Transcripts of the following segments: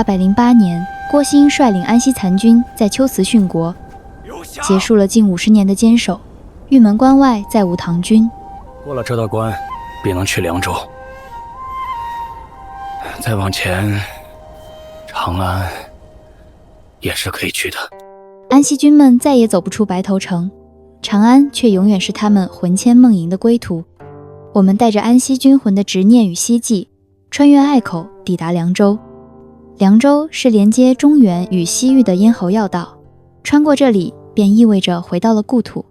808年，郭兴率领安西残军在龟兹殉国，结束了近50年的坚守。玉门关外再无唐军，过了这道关，便能去凉州。再往前，长安也是可以去的。安西军们再也走不出白头城，长安却永远是他们魂牵梦萦的归途。我们带着安西军魂的执念与希冀，穿越隘口，抵达凉州。凉州是连接中原与西域的咽喉要道，穿过这里便意味着回到了故土。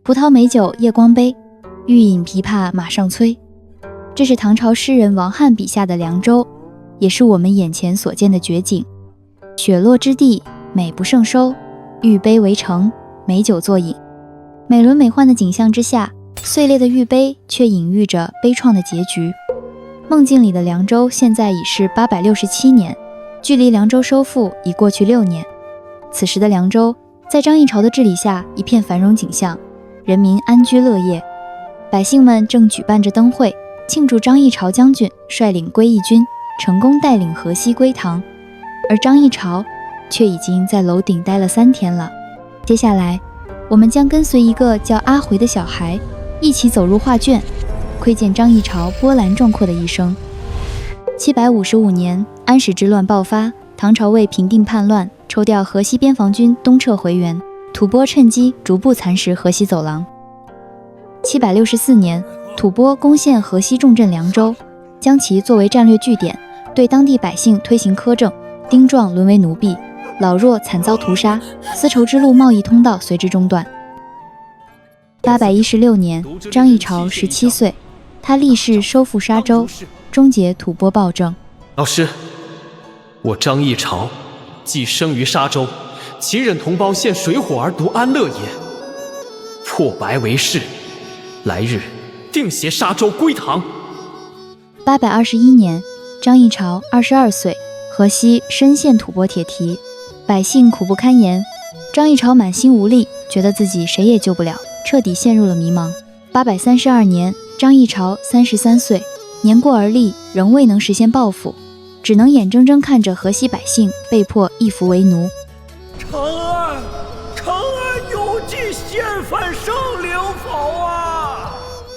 葡萄美酒夜光杯，欲饮琵琶马上催。这是唐朝诗人王翰笔下的凉州，也是我们眼前所见的绝景。雪落之地，美不胜收，玉杯为城，美酒作饮。美轮美奂的景象之下，碎裂的玉杯却隐喻着悲怆的结局。梦境里的凉州现在已是867年，距离凉州收复已过去6年。此时的凉州在张议潮的治理下一片繁荣景象，人民安居乐业，百姓们正举办着灯会，庆祝张议潮将军率领归义军成功带领河西归唐，而张议潮却已经在楼顶待了3天了。接下来，我们将跟随一个叫阿回的小孩，一起走入画卷，窥见张议潮波澜壮阔的一生。755年，安史之乱爆发，唐朝为平定叛乱，抽调河西边防军东撤回援，吐蕃趁机逐步蚕食河西走廊。764年，吐蕃攻陷河西重镇凉州，将其作为战略据点，对当地百姓推行苛政，丁壮沦为奴婢，老弱惨遭屠杀，丝绸之路贸易通道随之中断。816年，张议潮17岁，他立誓收复沙州，终结吐蕃暴政。老师，我张议潮既生于沙州，其忍同胞陷水火而独安乐也。破白为誓，来日定携沙州归唐。821年，张议潮22岁，河西深陷吐蕃铁蹄，百姓苦不堪言。张议潮满心无力，觉得自己谁也救不了，彻底陷入了迷茫。832年，张议潮33岁，年过而立，仍未能实现抱负，只能眼睁睁看着河西百姓被迫易服为奴。长安有计掀翻生灵否啊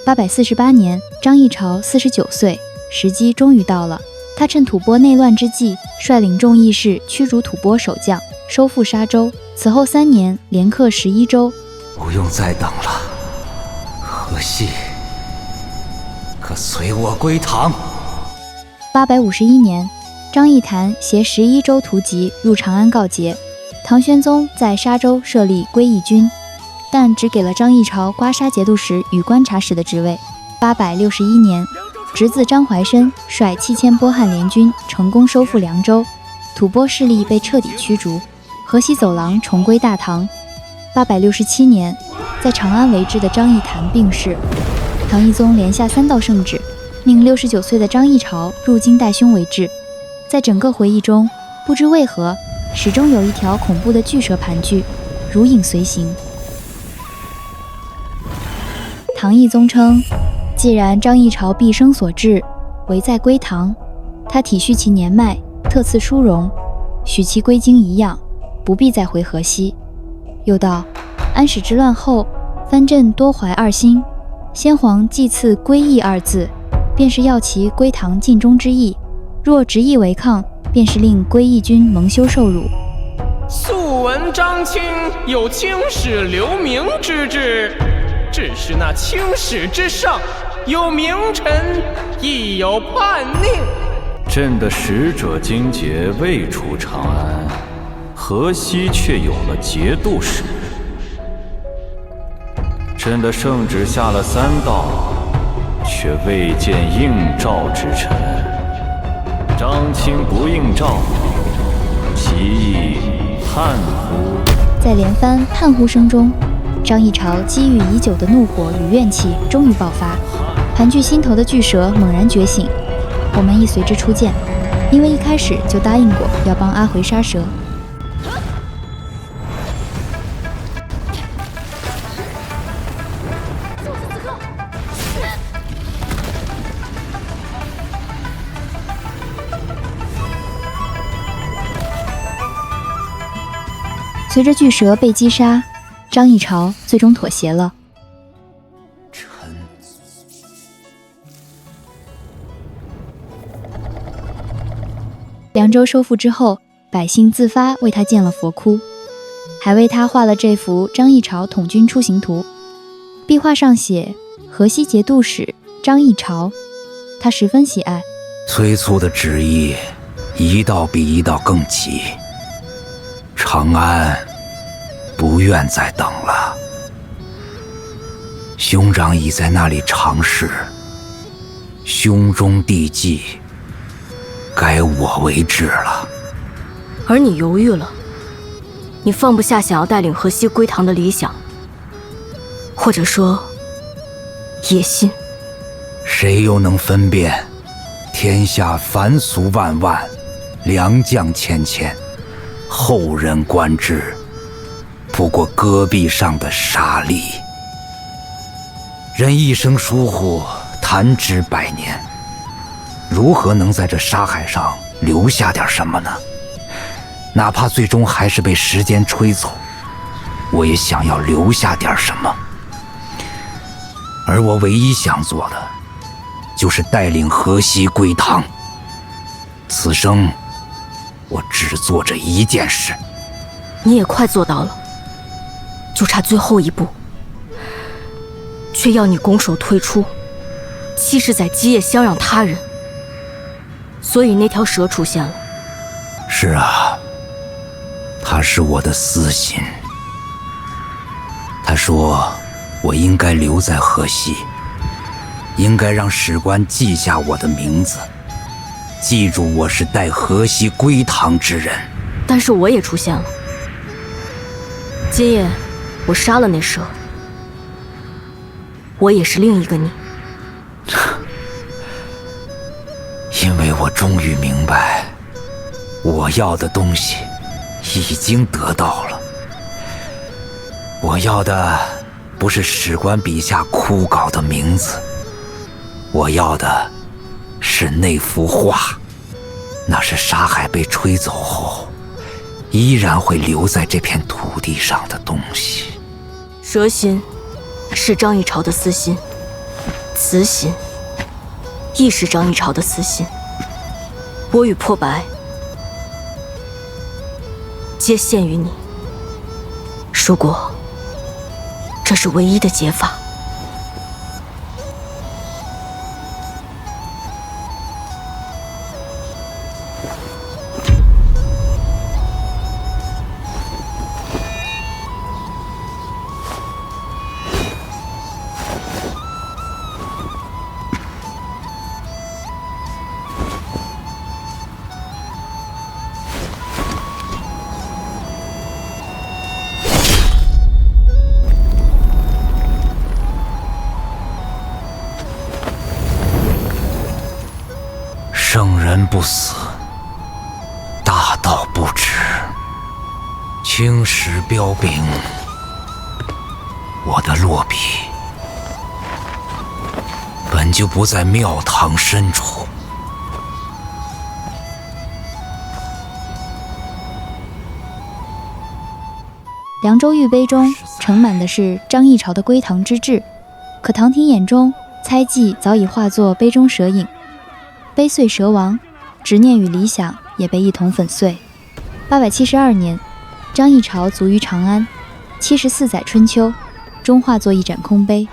848年，张议潮49岁，时机终于到了。他趁吐蕃内乱之际，率领众义士驱逐吐蕃守将，收复沙州。此后3年，连克11州。不用再等了，河西可随我归唐。851年，张议谈携11州突骑入长安告捷，唐玄宗在沙州设立归义军，但只给了张议潮刮痧节度使与观察使的职位。861年，侄子张怀申率7000波汉联军成功收复凉州，吐蕃势力被彻底驱逐，河西走廊重归大唐。867年，在长安为质的张议谈病逝，唐懿宗连下3道圣旨，命69岁的张议潮入京代兄为质。在整个回忆中，不知为何，始终有一条恐怖的巨蛇盘踞，如影随形。唐懿宗称，既然张议潮毕生所志唯在归唐，他体恤其年迈，特赐殊荣，许其归京颐养，不必再回河西。又道，安史之乱后，藩镇多怀二心，先皇既赐归义2字，便是要其归唐尽忠之意；若执意违抗，便是令归义军蒙羞受辱。素闻张清有青史留名之志，只是那青史之上，有名臣，亦有叛佞。朕的使者经节未出长安，河西却有了节度使。朕的圣旨下了3道，却未见应诏之臣。张清不应诏，其意叛乎？在连番叛乎声中，张议潮积郁已久的怒火与怨气终于爆发，盘踞心头的巨蛇猛然觉醒。我们亦随之出剑，因为一开始就答应过要帮阿回杀蛇。随着巨蛇被击杀，张议潮最终妥协了。凉州收复之后，百姓自发为他建了佛窟，还为他画了这幅张议潮统军出行图。壁画上写河西节度使张议潮，他十分喜爱。催促的旨意一道比一道更急，长安不愿再等了。兄长已在那里尝试，兄终弟继，该我为之了。而你犹豫了，你放不下想要带领河西归唐的理想，或者说野心。谁又能分辨天下凡俗万万，良将千千，后人观之，不过戈壁上的沙砾。人一生疏忽，弹指百年，如何能在这沙海上留下点什么呢？哪怕最终还是被时间吹走，我也想要留下点什么。而我唯一想做的，就是带领河西归唐。此生，我只做这一件事。你也快做到了，就差最后一步，却要你拱手退出，欺是在基业相让他人。所以那条蛇出现了。是啊，他是我的私心。他说我应该留在河西，应该让史官记下我的名字，记住我是带河西归唐之人。但是我也出现了。今夜我杀了那蛇，我也是另一个你。因为我终于明白，我要的东西已经得到了。我要的不是史官笔下枯槁的名字，我要的是那幅画。那是沙海被吹走后，依然会留在这片土地上的东西。蛇心是张议潮的私心，雌心亦是张议潮的私心。我与破白皆献于你。如果这是唯一的解法，圣人不死，大道不止。青史标炳我的落笔，本就不在庙堂深处。凉州玉碑中盛满的是张议潮的归唐之志，可唐廷眼中猜忌早已化作杯中蛇影，碑碎蛇亡，执念与理想也被一同粉碎。872年，张议潮卒于长安，74载春秋，终化作一盏空碑。